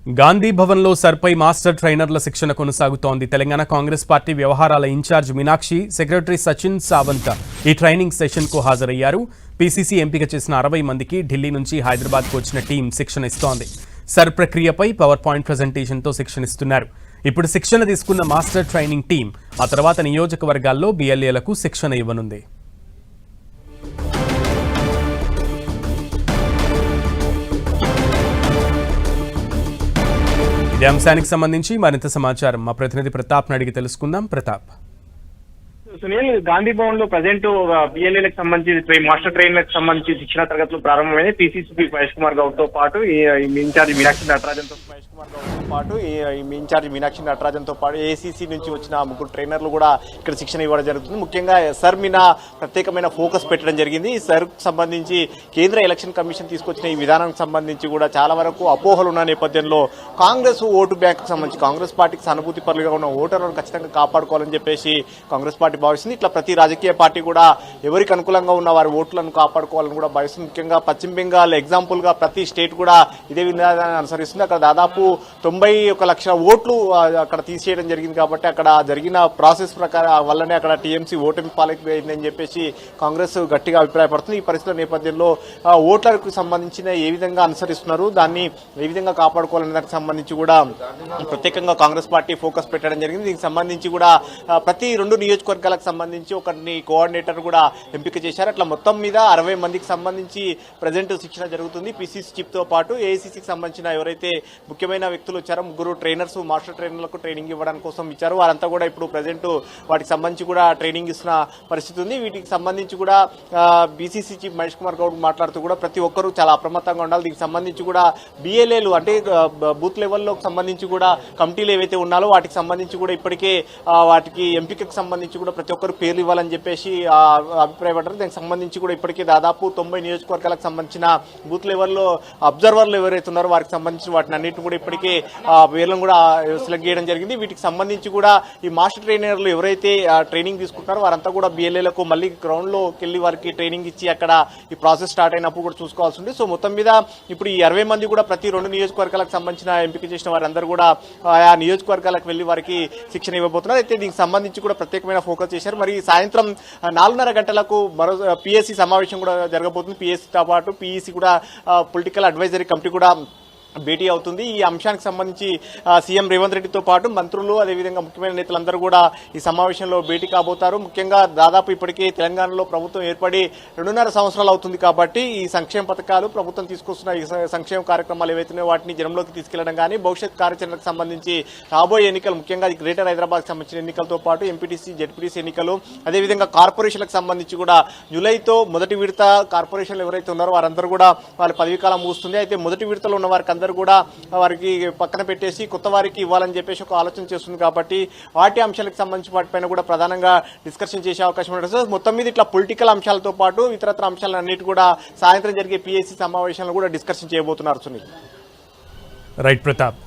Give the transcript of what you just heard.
గాంధీ భవన్లో సర్పై మాస్టర్ ట్రైనర్ల శిక్షణ కొనసాగుతోంది. తెలంగాణ కాంగ్రెస్ పార్టీ వ్యవహారాల ఇన్ఛార్జ్ మీనాక్షి, సెక్రటరీ సచిన్ సావంత్ ఈ ట్రైనింగ్ సెషన్కు హాజరయ్యారు. పీసీసీ ఎంపిక చేసిన 60 మందికి ఢిల్లీ నుంచి హైదరాబాద్కు వచ్చిన టీం శిక్షణ ఇస్తోంది. సర్ ప్రక్రియపై పవర్ పాయింట్ ప్రజెంటేషన్తో శిక్షణ ఇస్తున్నారు. ఇప్పుడు శిక్షణ తీసుకున్న మాస్టర్ ట్రైనింగ్ టీం ఆ తర్వాత నియోజకవర్గాల్లో బీఎల్ఏలకు శిక్షణ ఇవ్వనుంది. ఇదే అంశానికి సంబంధించి మరింత సమాచారం మా ప్రతినిధి ప్రతాప్ అడిగి తెలుసుకుందాం. ప్రతాప్, సునీల్, గాంధీ భవన్ లో ప్రజెంట్ బిఎల్ఏలకు సంబంధించి మాస్టర్ ట్రైనర్లకు సంబంధించి శిక్షణ తరగతులు ప్రారంభమైన పీసీసీ మహేష్ కుమార్ గౌడ్ తో పాటు ఇన్ఛార్జ్ మీనాక్షి నటరాజన్ తో పాటు ఏసీసీ నుంచి వచ్చిన ముగ్గురు ట్రైనర్లు కూడా ఇక్కడ శిక్షణ ఇవ్వడం జరుగుతుంది. ముఖ్యంగా సర్ మీద ప్రత్యేకమైన ఫోకస్ పెట్టడం జరిగింది. ఈ సర్ సంబంధించి కేంద్ర ఎలక్షన్ కమిషన్ తీసుకొచ్చిన ఈ విధానానికి సంబంధించి కూడా చాలా వరకు అపోహలు ఉన్న నేపథ్యంలో కాంగ్రెస్ ఓటు బ్యాంకు సంబంధించి కాంగ్రెస్ పార్టీకి సానుభూతి పరులుగా ఉన్న ఓటర్లను ఖచ్చితంగా కాపాడుకోవాలని చెప్పేసి కాంగ్రెస్ పార్టీ భావిస్తుంది. ఇట్లా ప్రతి రాజకీయ పార్టీ కూడా ఎవరికి అనుకూలంగా ఉన్న వారి ఓట్లను కాపాడుకోవాలని కూడా భావిస్తుంది. ముఖ్యంగా పశ్చిమ బెంగాల్ ఎగ్జాంపుల్ గా ప్రతి స్టేట్ కూడా ఇదే విధానాన్ని అనుసరిస్తుంది. అక్కడ దాదాపు 91 లక్షల ఓట్లు అక్కడ తీసేయడం జరిగింది. కాబట్టి అక్కడ జరిగిన ప్రాసెస్ ప్రకారం వల్లనే అక్కడ టీఎంసీ ఓటమి పాలైపోయిందని చెప్పేసి కాంగ్రెస్ గట్టిగా అభిప్రాయపడుతుంది. ఈ పరిస్థితుల నేపథ్యంలో ఓట్లకు సంబంధించిన ఏ విధంగా అనుసరిస్తున్నారు, దాన్ని ఏ విధంగా కాపాడుకోవాలనే దానికి సంబంధించి కూడా ప్రత్యేకంగా కాంగ్రెస్ పార్టీ ఫోకస్ పెట్టడం జరిగింది. దీనికి సంబంధించి కూడా ప్రతి 2 నియోజకవర్గాలకు సంబంధించి ఒకరిని కోఆర్డినేటర్ కూడా ఎంపిక చేశారు. అట్లా మొత్తం మీద 60 మందికి సంబంధించి ప్రజెంట్ శిక్షణ జరుగుతుంది. పీసీసీ చీఫ్ తో పాటు ఏఐసీసీకి సంబంధించిన ఎవరైతే ముఖ్యమైన వ్యక్తులు వచ్చారో ముగ్గురు ట్రైనర్స్ మాస్టర్ ట్రైనర్లకు ట్రైనింగ్ ఇవ్వడానికి కోసం ఇచ్చారు. వారంతా కూడా ఇప్పుడు ప్రజెంట్ వాటికి సంబంధించి కూడా ట్రైనింగ్ ఇస్తున్న పరిస్థితి ఉంది. వీటికి సంబంధించి కూడా బీసీసీ చీఫ్ మహేష్ కుమార్ గౌడ్ మాట్లాడుతూ కూడా ప్రతి ఒక్కరూ చాలా అప్రమత్తంగా ఉండాలి. దీనికి సంబంధించి కూడా బిఎల్ఏలు అంటే బూత్ లెవెల్లో సంబంధించి కూడా కమిటీలు ఏవైతే ఉన్నాయో వాటికి సంబంధించి కూడా ఇప్పటికే వాటికి ఎంపికకు సంబంధించి కూడా ప్రతి ఒక్కరు పేర్లు ఇవ్వాలని చెప్పేసి అభిప్రాయపడ్డారు. దానికి సంబంధించి కూడా ఇప్పటికే దాదాపు 90 నియోజకవర్గాలకు సంబంధించిన బూత్ లెవెల్లో అబ్జర్వర్లు ఎవరైతే ఉన్నారో వారికి సంబంధించి వాటిని అన్నింటిని కూడా ఇప్పటికే పేర్లను కూడా సెలెక్ట్ చేయడం జరిగింది. వీటికి సంబంధించి కూడా ఈ మాస్టర్ ట్రైనర్లు ఎవరైతే ట్రైనింగ్ తీసుకుంటారో వారంతా కూడా బిఎల్ఏలకు మళ్ళీ గ్రౌండ్ లోకి వెళ్లి వారికి ట్రైనింగ్ ఇచ్చి అక్కడ ఈ ప్రాసెస్ స్టార్ట్ అయినప్పుడు కూడా చూసుకోవాల్సి ఉంది. సో మొత్తం మీద ఇప్పుడు ఈ 60 మంది కూడా ప్రతి 2 నియోజకవర్గాలకు సంబంధించిన ఎంపిక చేసిన వారందరూ కూడా ఆ నియోజకవర్గాలకు వెళ్లి వారికి శిక్షణ ఇవ్వబోతున్నారు. అయితే దీనికి సంబంధించి కూడా ప్రత్యేకమైన ఫోకస్ చేశారు. మరి సాయంత్రం 4:30 గంటలకు మరో పిఎస్సీ సమావేశం కూడా జరగబోతుంది. పిఎస్సీతో పాటు పిఈసీ కూడా పొలిటికల్ అడ్వైజరీ కమిటీ కూడా భేటీ అవుతుంది. ఈ అంశానికి సంబంధించి సీఎం రేవంత్ రెడ్డితో పాటు మంత్రులు అదేవిధంగా ముఖ్యమైన నేతలందరూ కూడా ఈ సమావేశంలో భేటీ కాబోతారు. ముఖ్యంగా దాదాపు ఇప్పటికే తెలంగాణలో ప్రభుత్వం ఏర్పడి 2.5 సంవత్సరాలు అవుతుంది. కాబట్టి ఈ సంక్షేమ పథకాలు ప్రభుత్వం తీసుకొస్తున్న ఈ సంక్షేమ కార్యక్రమాలు ఏవైతున్నాయో వాటిని జనంలోకి తీసుకెళ్లడం కానీ భవిష్యత్ కార్యాచరణకు సంబంధించి రాబోయే ఎన్నికలు ముఖ్యంగా గ్రేటర్ హైదరాబాద్ సంబంధించిన ఎన్నికలతో పాటు ఎంపీటీసీ జెడ్పీటీసీ ఎన్నికలు అదేవిధంగా కార్పొరేషన్లకు సంబంధించి కూడా జూలైతో మొదటి విడత కార్పొరేషన్లు ఎవరైతే ఉన్నారో వారందరూ కూడా వాళ్ళ పదవీకాలం ముగుస్తుంది. అయితే మొదటి విడతలో ఉన్న వారికి కూడా వారికి పక్కన పెట్టేసి కొత్త వారికి ఇవ్వాలని చెప్పేసి ఒక ఆలోచన చేస్తుంది. కాబట్టి వాటి అంశాలకు సంబంధించి వాటిపైన కూడా ప్రధానంగా డిస్కషన్ చేసే అవకాశం ఉంటుంది. మొత్తం మీద ఇట్లా పొలిటికల్ అంశాలతో పాటు ఇతరత్ర అంశాలన్నిటి కూడా సాయంత్రం జరిగే పిఎస్సీ సమావేశంలో కూడా డిస్కషన్ చేయబోతున్నారు. సునీల్, రైట్ ప్రతాప్.